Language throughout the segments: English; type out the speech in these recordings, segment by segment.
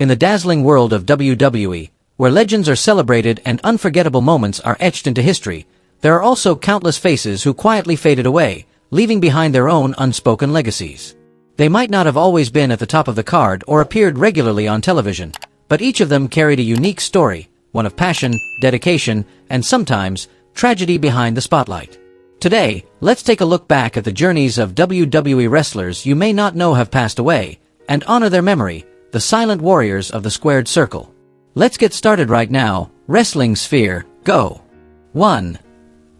In the dazzling world of WWE, where legends are celebrated and unforgettable moments are etched into history, there are also countless faces who quietly faded away, leaving behind their own unspoken legacies. They might not have always been at the top of the card or appeared regularly on television, but each of them carried a unique story, one of passion, dedication, and sometimes, tragedy behind the spotlight. Today, let's take a look back at the journeys of WWE wrestlers you may not know have passed away, and honor their memory, the silent warriors of the squared circle. Let's get started right now. Wrestling Sphere, go! 1.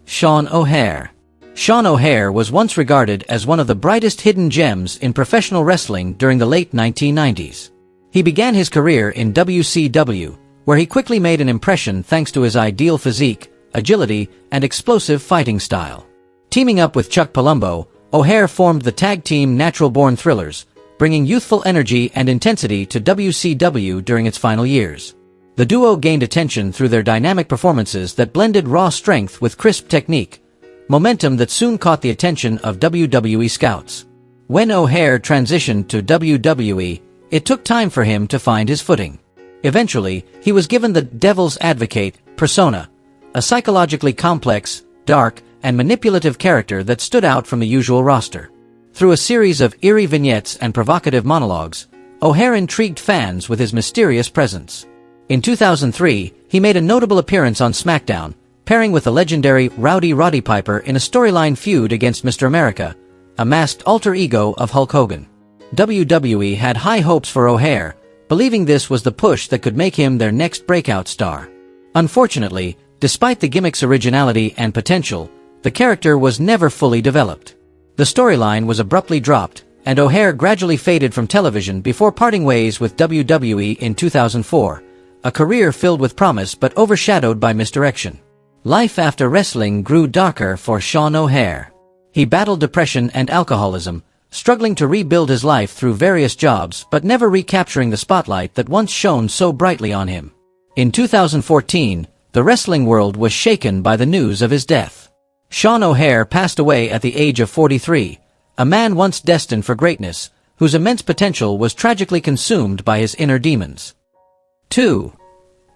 Sean O'Haire. Sean O'Haire was once regarded as one of the brightest hidden gems in professional wrestling during the late 1990s. He began his career in WCW, where he quickly made an impression thanks to his ideal physique, agility, and explosive fighting style. Teaming up with Chuck Palumbo, O'Haire formed the tag team Natural Born Thrillers, bringing youthful energy and intensity to WCW during its final years. The duo gained attention through their dynamic performances that blended raw strength with crisp technique, momentum that soon caught the attention of WWE scouts. When O'Haire transitioned to WWE, it took time for him to find his footing. Eventually, he was given the Devil's Advocate persona, a psychologically complex, dark, and manipulative character that stood out from the usual roster. Through a series of eerie vignettes and provocative monologues, O'Haire intrigued fans with his mysterious presence. In 2003, he made a notable appearance on SmackDown, pairing with the legendary Rowdy Roddy Piper in a storyline feud against Mr. America, a masked alter ego of Hulk Hogan. WWE had high hopes for O'Haire, believing this was the push that could make him their next breakout star. Unfortunately, despite the gimmick's originality and potential, the character was never fully developed. The storyline was abruptly dropped, and O'Haire gradually faded from television before parting ways with WWE in 2004, a career filled with promise but overshadowed by misdirection. Life after wrestling grew darker for Sean O'Haire. He battled depression and alcoholism, struggling to rebuild his life through various jobs but never recapturing the spotlight that once shone so brightly on him. In 2014, the wrestling world was shaken by the news of his death. Sean O'Haire passed away at the age of 43, a man once destined for greatness, whose immense potential was tragically consumed by his inner demons. 2.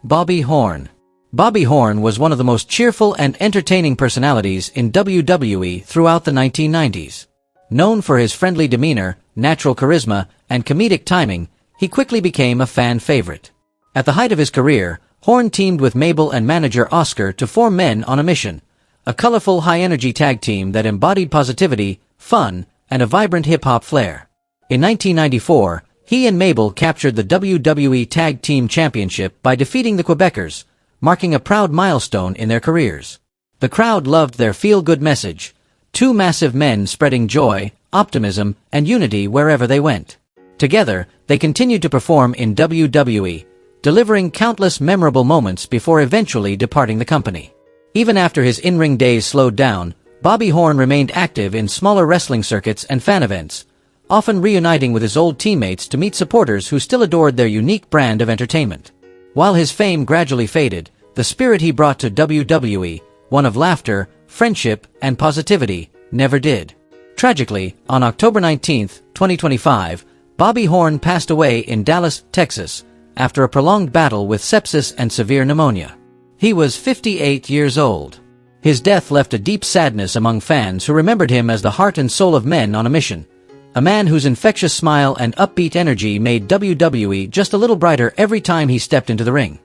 Bobby Horn. Bobby Horn was one of the most cheerful and entertaining personalities in WWE throughout the 1990s. Known for his friendly demeanor, natural charisma, and comedic timing, he quickly became a fan favorite. At the height of his career, Horn teamed with Mabel and manager Oscar to form Men on a Mission, a colorful high-energy tag team that embodied positivity, fun, and a vibrant hip-hop flair. In 1994, he and Mabel captured the WWE Tag Team Championship by defeating the Quebecers, marking a proud milestone in their careers. The crowd loved their feel-good message, two massive men spreading joy, optimism, and unity wherever they went. Together, they continued to perform in WWE, delivering countless memorable moments before eventually departing the company. Even after his in-ring days slowed down, Bobby Horn remained active in smaller wrestling circuits and fan events, often reuniting with his old teammates to meet supporters who still adored their unique brand of entertainment. While his fame gradually faded, the spirit he brought to WWE, one of laughter, friendship, and positivity, never did. Tragically, on October 19, 2025, Bobby Horn passed away in Dallas, Texas, after a prolonged battle with sepsis and severe pneumonia. He was 58 years old. His death left a deep sadness among fans who remembered him as the heart and soul of Men on a Mission, a man whose infectious smile and upbeat energy made WWE just a little brighter every time he stepped into the ring.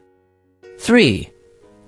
3.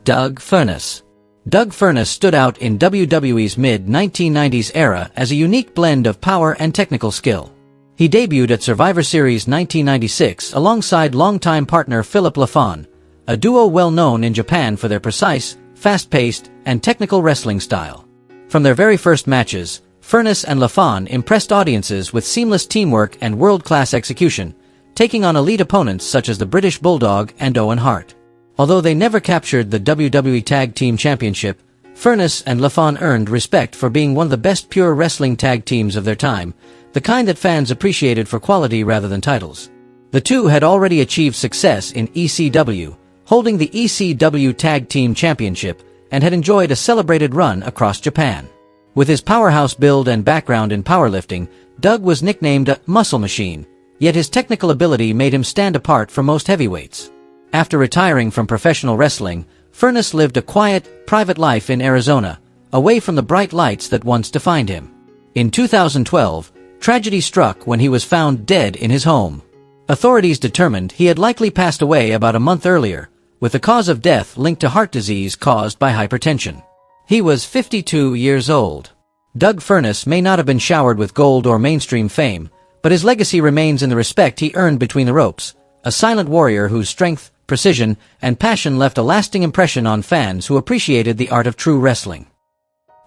Doug Furnas. Doug Furnas stood out in WWE's mid-1990s era as a unique blend of power and technical skill. He debuted at Survivor Series 1996 alongside longtime partner Philip LaFon, a duo well known in Japan for their precise, fast-paced, and technical wrestling style. From their very first matches, Furnas and LaFon impressed audiences with seamless teamwork and world-class execution, taking on elite opponents such as the British Bulldog and Owen Hart. Although they never captured the WWE Tag Team Championship, Furnas and LaFon earned respect for being one of the best pure wrestling tag teams of their time, the kind that fans appreciated for quality rather than titles. The two had already achieved success in ECW, holding the ECW Tag Team Championship, and had enjoyed a celebrated run across Japan. With his powerhouse build and background in powerlifting, Doug was nicknamed a muscle machine, yet his technical ability made him stand apart from most heavyweights. After retiring from professional wrestling, Furness lived a quiet, private life in Arizona, away from the bright lights that once defined him. In 2012, tragedy struck when he was found dead in his home. Authorities determined he had likely passed away about a month earlier, with the cause of death linked to heart disease caused by hypertension. He was 52 years old. Doug Furness may not have been showered with gold or mainstream fame, but his legacy remains in the respect he earned between the ropes, a silent warrior whose strength, precision, and passion left a lasting impression on fans who appreciated the art of true wrestling.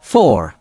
4.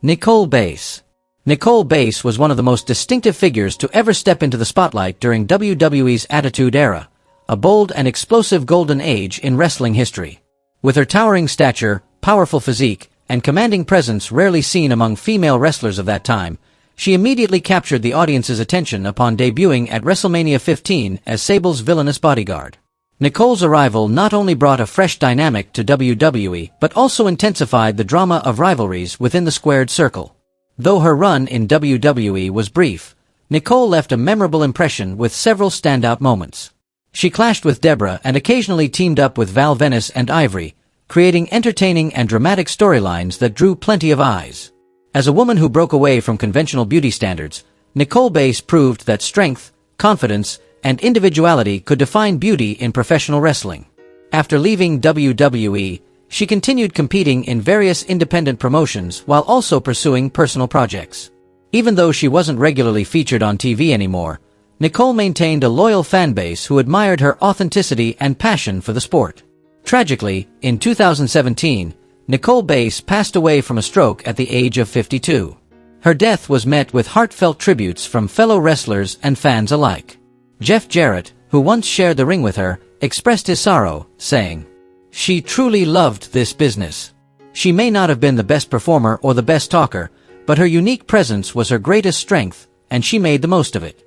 Nicole Bass. Nicole Bass was one of the most distinctive figures to ever step into the spotlight during WWE's Attitude Era, a bold and explosive golden age in wrestling history. With her towering stature, powerful physique, and commanding presence rarely seen among female wrestlers of that time, she immediately captured the audience's attention upon debuting at WrestleMania 15 as Sable's villainous bodyguard. Nicole's arrival not only brought a fresh dynamic to WWE but also intensified the drama of rivalries within the squared circle. Though her run in WWE was brief, Nicole left a memorable impression with several standout moments. She clashed with Deborah and occasionally teamed up with Val Venis and Ivory, creating entertaining and dramatic storylines that drew plenty of eyes. As a woman who broke away from conventional beauty standards, Nicole Bass proved that strength, confidence, and individuality could define beauty in professional wrestling. After leaving WWE, she continued competing in various independent promotions while also pursuing personal projects. Even though she wasn't regularly featured on TV anymore, Nicole maintained a loyal fanbase who admired her authenticity and passion for the sport. Tragically, in 2017, Nicole Bass passed away from a stroke at the age of 52. Her death was met with heartfelt tributes from fellow wrestlers and fans alike. Jeff Jarrett, who once shared the ring with her, expressed his sorrow, saying, "She truly loved this business. She may not have been the best performer or the best talker, but her unique presence was her greatest strength, and she made the most of it."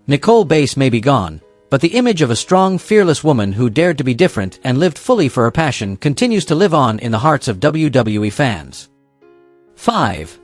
Nicole Bass may be gone, but the image of a strong, fearless woman who dared to be different and lived fully for her passion continues to live on in the hearts of WWE fans. 5.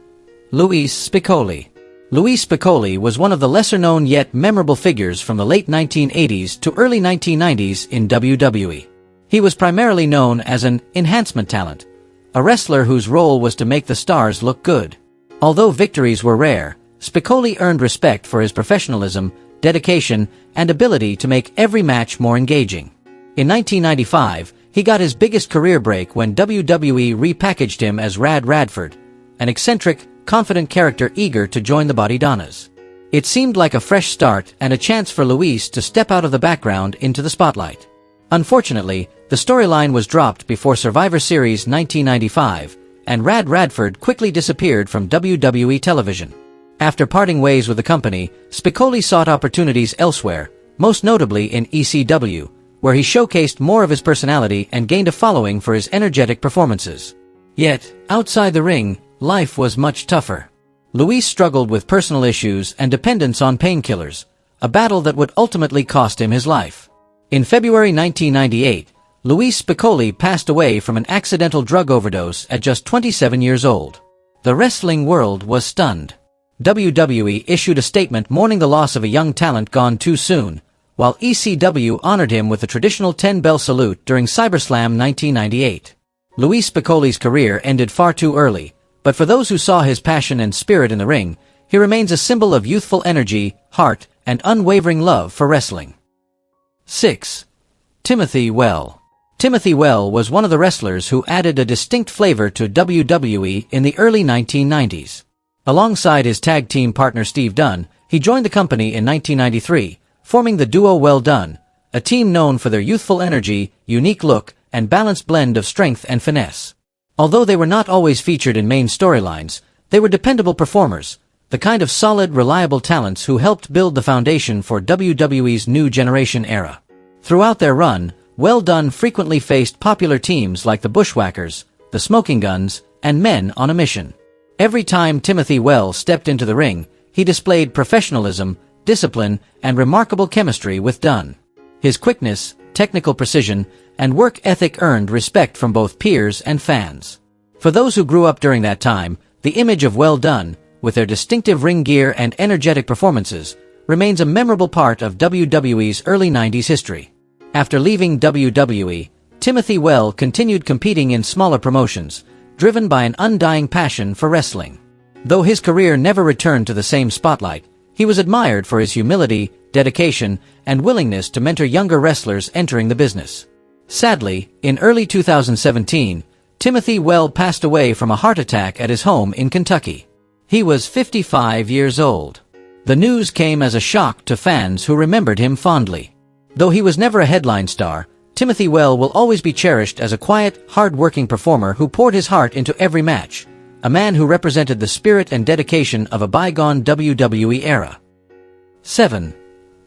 Luis Spicolli. Luis Spicolli was one of the lesser-known yet memorable figures from the late 1980s to early 1990s in WWE. He was primarily known as an enhancement talent, a wrestler whose role was to make the stars look good. Although victories were rare, Spicolli earned respect for his professionalism, dedication, and ability to make every match more engaging. In 1995, he got his biggest career break when WWE repackaged him as Rad Radford, an eccentric, confident character eager to join the Body Donnas. It seemed like a fresh start and a chance for Luis to step out of the background into the spotlight. Unfortunately, the storyline was dropped before Survivor Series 1995, and Rad Radford quickly disappeared from WWE television. After parting ways with the company, Spicolli sought opportunities elsewhere, most notably in ECW, where he showcased more of his personality and gained a following for his energetic performances. Yet, outside the ring, life was much tougher. Luis struggled with personal issues and dependence on painkillers, a battle that would ultimately cost him his life. In February 1998, Luis Spicolli passed away from an accidental drug overdose at just 27 years old. The wrestling world was stunned. WWE issued a statement mourning the loss of a young talent gone too soon, while ECW honored him with a traditional 10-bell salute during SummerSlam 1998. Luis Spicolli's career ended far too early, but for those who saw his passion and spirit in the ring, he remains a symbol of youthful energy, heart, and unwavering love for wrestling. 6. Timothy Well. Timothy Well was one of the wrestlers who added a distinct flavor to WWE in the early 1990s. Alongside his tag team partner Steve Dunn, he joined the company in 1993, forming the duo Well Dunn, a team known for their youthful energy, unique look, and balanced blend of strength and finesse. Although they were not always featured in main storylines, they were dependable performers, the kind of solid, reliable talents who helped build the foundation for WWE's new generation era. Throughout their run, Well Dunn frequently faced popular teams like the Bushwhackers, the Smoking Guns, and Men on a Mission. Every time Timothy Well stepped into the ring, he displayed professionalism, discipline, and remarkable chemistry with Dunn. His quickness, technical precision, and work ethic earned respect from both peers and fans. For those who grew up during that time, the image of Well Dunn, with their distinctive ring gear and energetic performances, remains a memorable part of WWE's early 90s history. After leaving WWE, Timothy Well continued competing in smaller promotions, driven by an undying passion for wrestling. Though his career never returned to the same spotlight, he was admired for his humility, dedication, and willingness to mentor younger wrestlers entering the business. Sadly, in early 2017, Timothy Well passed away from a heart attack at his home in Kentucky. He was 55 years old. The news came as a shock to fans who remembered him fondly. Though he was never a headline star, Timothy Well will always be cherished as a quiet, hard-working performer who poured his heart into every match, a man who represented the spirit and dedication of a bygone WWE era. 7.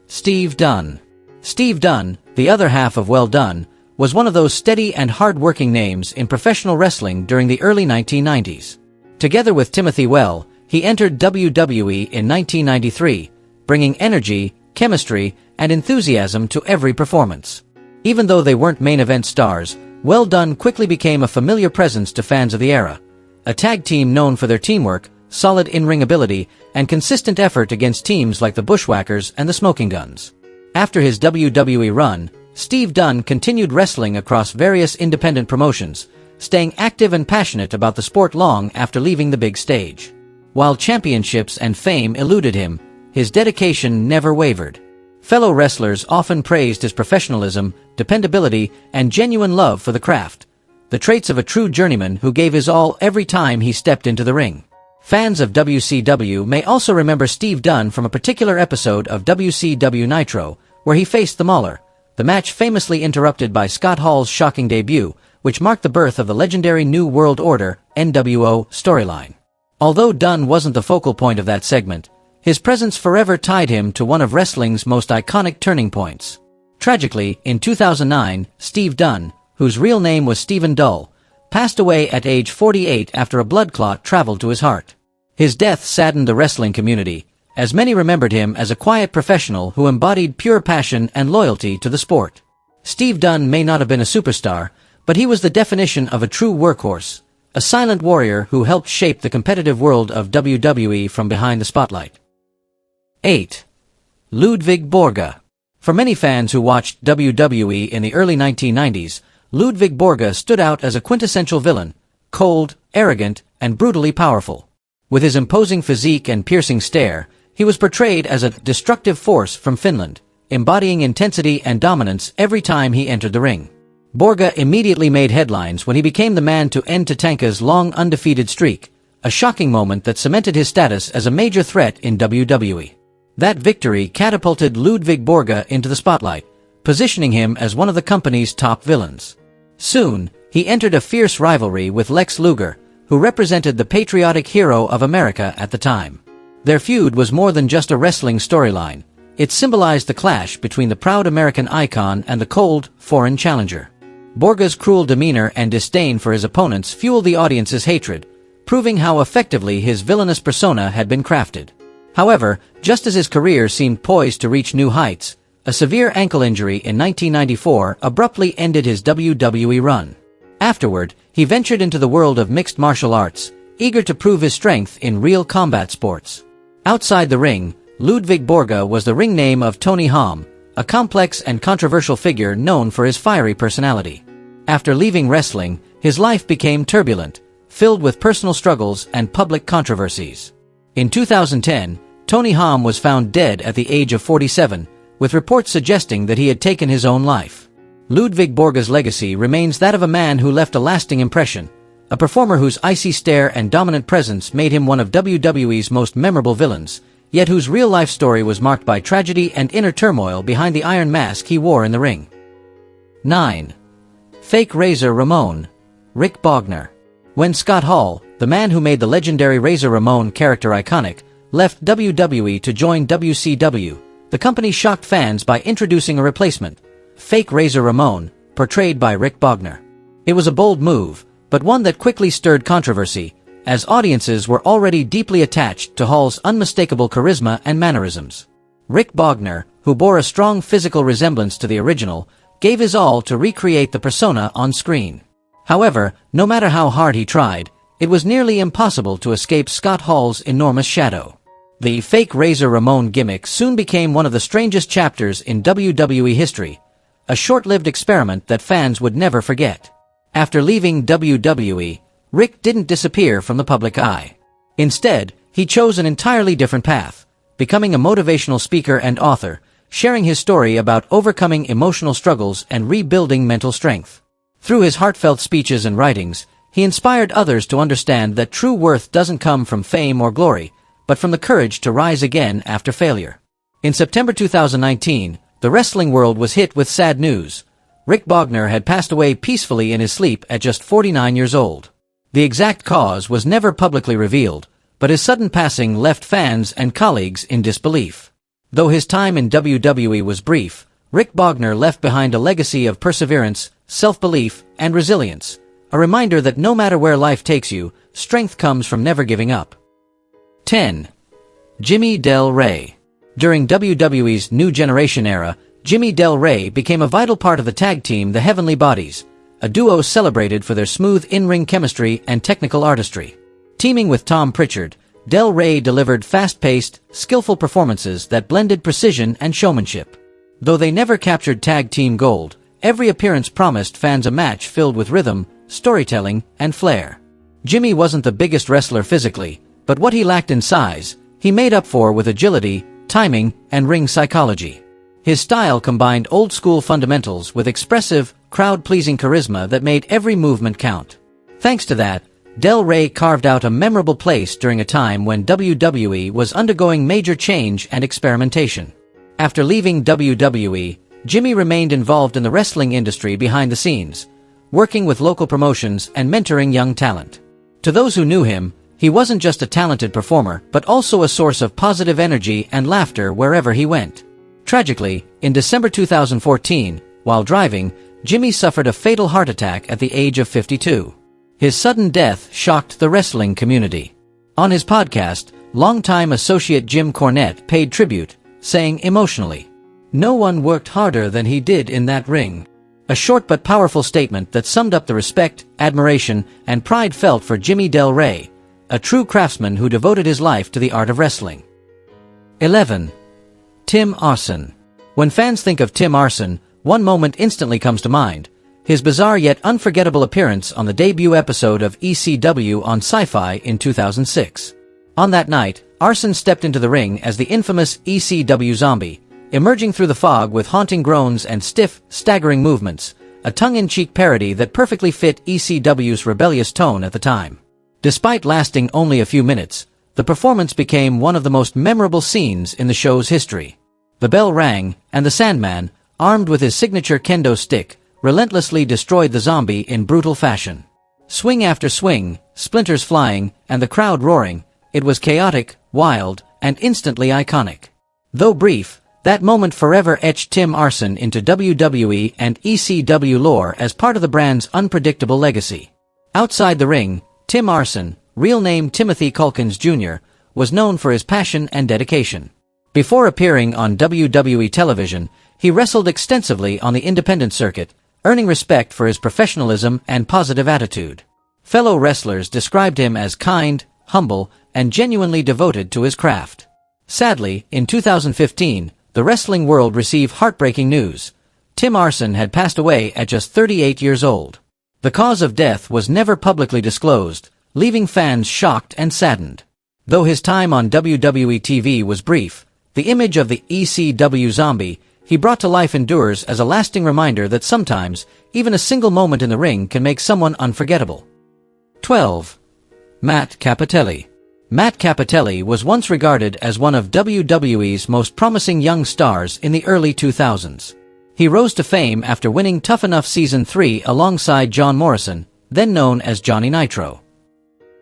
Steve Dunn. Steve Dunn, the other half of Well Dunn, was one of those steady and hard-working names in professional wrestling during the early 1990s. Together with Timothy Well, he entered WWE in 1993, bringing energy, chemistry, and enthusiasm to every performance. Even though they weren't main event stars, Well Dunn quickly became a familiar presence to fans of the era. A tag team known for their teamwork, solid in-ring ability, and consistent effort against teams like the Bushwhackers and the Smoking Guns. After his WWE run, Steve Dunn continued wrestling across various independent promotions, staying active and passionate about the sport long after leaving the big stage. While championships and fame eluded him, his dedication never wavered. Fellow wrestlers often praised his professionalism, dependability, and genuine love for the craft, the traits of a true journeyman who gave his all every time he stepped into the ring. Fans of WCW may also remember Steve Dunn from a particular episode of WCW Nitro, where he faced the Mauler, the match famously interrupted by Scott Hall's shocking debut, which marked the birth of the legendary New World Order (NWO) storyline. Although Dunn wasn't the focal point of that segment, his presence forever tied him to one of wrestling's most iconic turning points. Tragically, in 2009, Steve Dunn, whose real name was Stephen Dull, passed away at age 48 after a blood clot traveled to his heart. His death saddened the wrestling community, as many remembered him as a quiet professional who embodied pure passion and loyalty to the sport. Steve Dunn may not have been a superstar, but he was the definition of a true workhorse, a silent warrior who helped shape the competitive world of WWE from behind the spotlight. 8. Ludwig Borga. For many fans who watched WWE in the early 1990s, Ludwig Borga stood out as a quintessential villain, cold, arrogant, and brutally powerful. With his imposing physique and piercing stare, he was portrayed as a destructive force from Finland, embodying intensity and dominance every time he entered the ring. Borga immediately made headlines when he became the man to end Tatanka's long undefeated streak, a shocking moment that cemented his status as a major threat in WWE. That victory catapulted Ludwig Borga into the spotlight, positioning him as one of the company's top villains. Soon, he entered a fierce rivalry with Lex Luger, who represented the patriotic hero of America at the time. Their feud was more than just a wrestling storyline. It symbolized the clash between the proud American icon and the cold, foreign challenger. Borga's cruel demeanor and disdain for his opponents fueled the audience's hatred, proving how effectively his villainous persona had been crafted. However, just as his career seemed poised to reach new heights, a severe ankle injury in 1994 abruptly ended his WWE run. Afterward, he ventured into the world of mixed martial arts, eager to prove his strength in real combat sports. Outside the ring, Ludwig Borga was the ring name of Tony Hom, a complex and controversial figure known for his fiery personality. After leaving wrestling, his life became turbulent, filled with personal struggles and public controversies. In 2010, Tony Hom was found dead at the age of 47, with reports suggesting that he had taken his own life. Ludwig Borga's legacy remains that of a man who left a lasting impression, a performer whose icy stare and dominant presence made him one of WWE's most memorable villains, yet whose real-life story was marked by tragedy and inner turmoil behind the iron mask he wore in the ring. 9. Fake Razor Ramon. Rick Bogner. When Scott Hall, the man who made the legendary Razor Ramon character iconic, left WWE to join WCW, the company shocked fans by introducing a replacement, Fake Razor Ramon, portrayed by Rick Bogner. It was a bold move, but one that quickly stirred controversy, as audiences were already deeply attached to Hall's unmistakable charisma and mannerisms. Rick Bogner, who bore a strong physical resemblance to the original, gave his all to recreate the persona on screen. However, no matter how hard he tried, it was nearly impossible to escape Scott Hall's enormous shadow. The fake Razor Ramon gimmick soon became one of the strangest chapters in WWE history, a short-lived experiment that fans would never forget. After leaving WWE, Rick didn't disappear from the public eye. Instead, he chose an entirely different path, becoming a motivational speaker and author, sharing his story about overcoming emotional struggles and rebuilding mental strength. Through his heartfelt speeches and writings, he inspired others to understand that true worth doesn't come from fame or glory, but from the courage to rise again after failure. In September 2019, the wrestling world was hit with sad news. Rick Bogner had passed away peacefully in his sleep at just 49 years old. The exact cause was never publicly revealed, but his sudden passing left fans and colleagues in disbelief. Though his time in WWE was brief, Rick Bogner left behind a legacy of perseverance, self-belief, and resilience, a reminder that no matter where life takes you, strength comes from never giving up. 10. Jimmy Del Rey. During WWE's New Generation era, Jimmy Del Rey became a vital part of the tag team The Heavenly Bodies, a duo celebrated for their smooth in-ring chemistry and technical artistry. Teaming with Tom Pritchard, Del Rey delivered fast-paced, skillful performances that blended precision and showmanship. Though they never captured tag team gold, every appearance promised fans a match filled with rhythm, storytelling, and flair. Jimmy wasn't the biggest wrestler physically, but what he lacked in size, he made up for with agility, timing, and ring psychology. His style combined old-school fundamentals with expressive, crowd-pleasing charisma that made every movement count. Thanks to that, Del Rey carved out a memorable place during a time when WWE was undergoing major change and experimentation. After leaving WWE, Jimmy remained involved in the wrestling industry behind the scenes, working with local promotions and mentoring young talent. To those who knew him, he wasn't just a talented performer, but also a source of positive energy and laughter wherever he went. Tragically, in December 2014, while driving, Jimmy suffered a fatal heart attack at the age of 52. His sudden death shocked the wrestling community. On his podcast, longtime associate Jim Cornette paid tribute, saying emotionally, "No one worked harder than he did in that ring." A short but powerful statement that summed up the respect, admiration, and pride felt for Jimmy Del Rey, a true craftsman who devoted his life to the art of wrestling. 11. Tim Arson. When fans think of Tim Arson, one moment instantly comes to mind: his bizarre yet unforgettable appearance on the debut episode of ECW on Sci-Fi in 2006. On that night, Arson stepped into the ring as the infamous ECW Zombie, emerging through the fog with haunting groans and stiff, staggering movements, a tongue-in-cheek parody that perfectly fit ECW's rebellious tone at the time. Despite lasting only a few minutes, the performance became one of the most memorable scenes in the show's history. The bell rang, and the Sandman, armed with his signature kendo stick, relentlessly destroyed the zombie in brutal fashion. Swing after swing, splinters flying, and the crowd roaring, it was chaotic, wild, and instantly iconic. Though brief, that moment forever etched Tim Arson into WWE and ECW lore as part of the brand's unpredictable legacy. Outside the ring, Tim Arson, real name Timothy Culkins Jr., was known for his passion and dedication. Before appearing on WWE television, he wrestled extensively on the independent circuit, earning respect for his professionalism and positive attitude. Fellow wrestlers described him as kind, humble, and genuinely devoted to his craft. Sadly, in 2015, the wrestling world received heartbreaking news. Tim Arson had passed away at just 38 years old. The cause of death was never publicly disclosed, leaving fans shocked and saddened. Though his time on WWE TV was brief, the image of the ECW Zombie he brought to life endures as a lasting reminder that sometimes, even a single moment in the ring can make someone unforgettable. 12. Matt Cappotelli. Matt Cappotelli was once regarded as one of WWE's most promising young stars in the early 2000s. He rose to fame after winning Tough Enough Season 3 alongside John Morrison, then known as Johnny Nitro.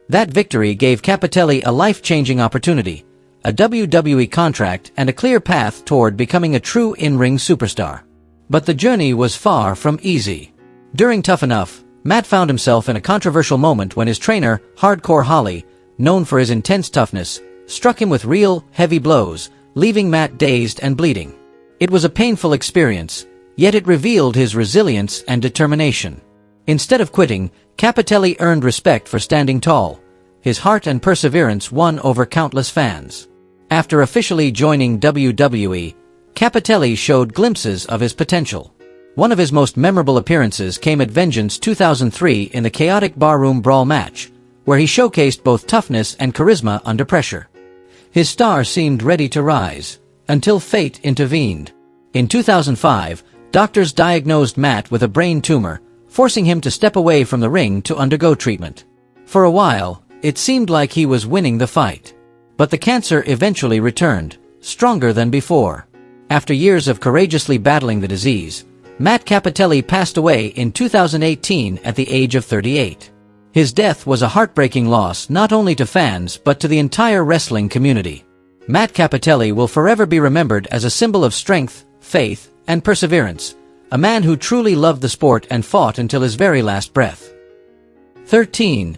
That victory gave Cappotelli a life-changing opportunity, a WWE contract, and a clear path toward becoming a true in-ring superstar. But the journey was far from easy. During Tough Enough, Matt found himself in a controversial moment when his trainer, Hardcore Holly, known for his intense toughness, struck him with real, heavy blows, leaving Matt dazed and bleeding. It was a painful experience, yet it revealed his resilience and determination. Instead of quitting, Cappotelli earned respect for standing tall. His heart and perseverance won over countless fans. After officially joining WWE, Capitelli showed glimpses of his potential. One of his most memorable appearances came at Vengeance 2003 in the chaotic barroom brawl match, where he showcased both toughness and charisma under pressure. His star seemed ready to rise, until fate intervened. In 2005, doctors diagnosed Matt with a brain tumor, forcing him to step away from the ring to undergo treatment. For a while, it seemed like he was winning the fight. But the cancer eventually returned, stronger than before. After years of courageously battling the disease, Matt Capitelli passed away in 2018 at the age of 38. His death was a heartbreaking loss not only to fans but to the entire wrestling community. Matt Capitelli will forever be remembered as a symbol of strength, faith, and perseverance, a man who truly loved the sport and fought until his very last breath. 13.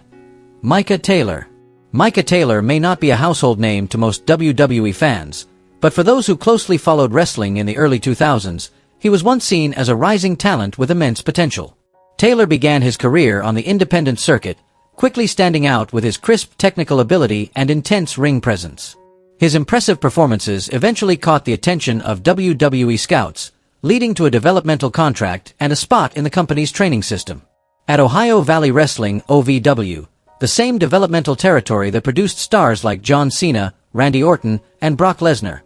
Micah Taylor. Micah Taylor may not be a household name to most WWE fans, but for those who closely followed wrestling in the early 2000s, he was once seen as a rising talent with immense potential. Taylor began his career on the independent circuit, quickly standing out with his crisp technical ability and intense ring presence. His impressive performances eventually caught the attention of WWE scouts, leading to a developmental contract and a spot in the company's training system. At Ohio Valley Wrestling (OVW), the same developmental territory that produced stars like John Cena, Randy Orton, and Brock Lesnar,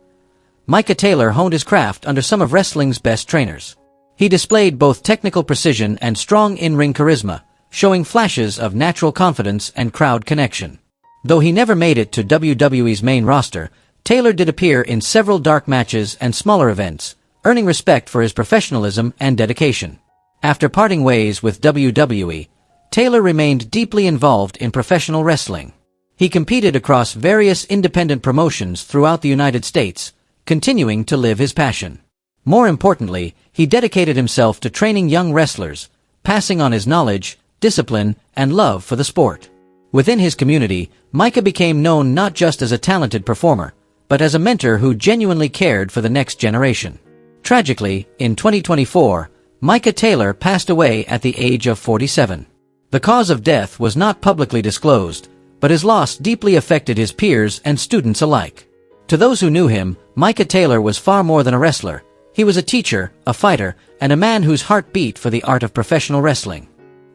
Micah Taylor honed his craft under some of wrestling's best trainers. He displayed both technical precision and strong in-ring charisma, showing flashes of natural confidence and crowd connection. Though he never made it to WWE's main roster, Taylor did appear in several dark matches and smaller events, earning respect for his professionalism and dedication. After parting ways with WWE, Taylor remained deeply involved in professional wrestling. He competed across various independent promotions throughout the United States, continuing to live his passion. More importantly, he dedicated himself to training young wrestlers, passing on his knowledge, discipline, and love for the sport. Within his community, Micah became known not just as a talented performer, but as a mentor who genuinely cared for the next generation. Tragically, in 2024, Micah Taylor passed away at the age of 47. The cause of death was not publicly disclosed, but his loss deeply affected his peers and students alike. To those who knew him, Micah Taylor was far more than a wrestler. He was a teacher, a fighter, and a man whose heart beat for the art of professional wrestling.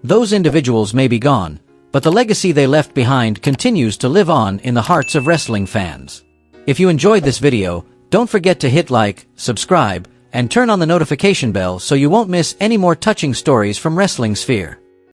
Those individuals may be gone, but the legacy they left behind continues to live on in the hearts of wrestling fans. If you enjoyed this video, don't forget to hit like, subscribe, and turn on the notification bell so you won't miss any more touching stories from Wrestling Sphere.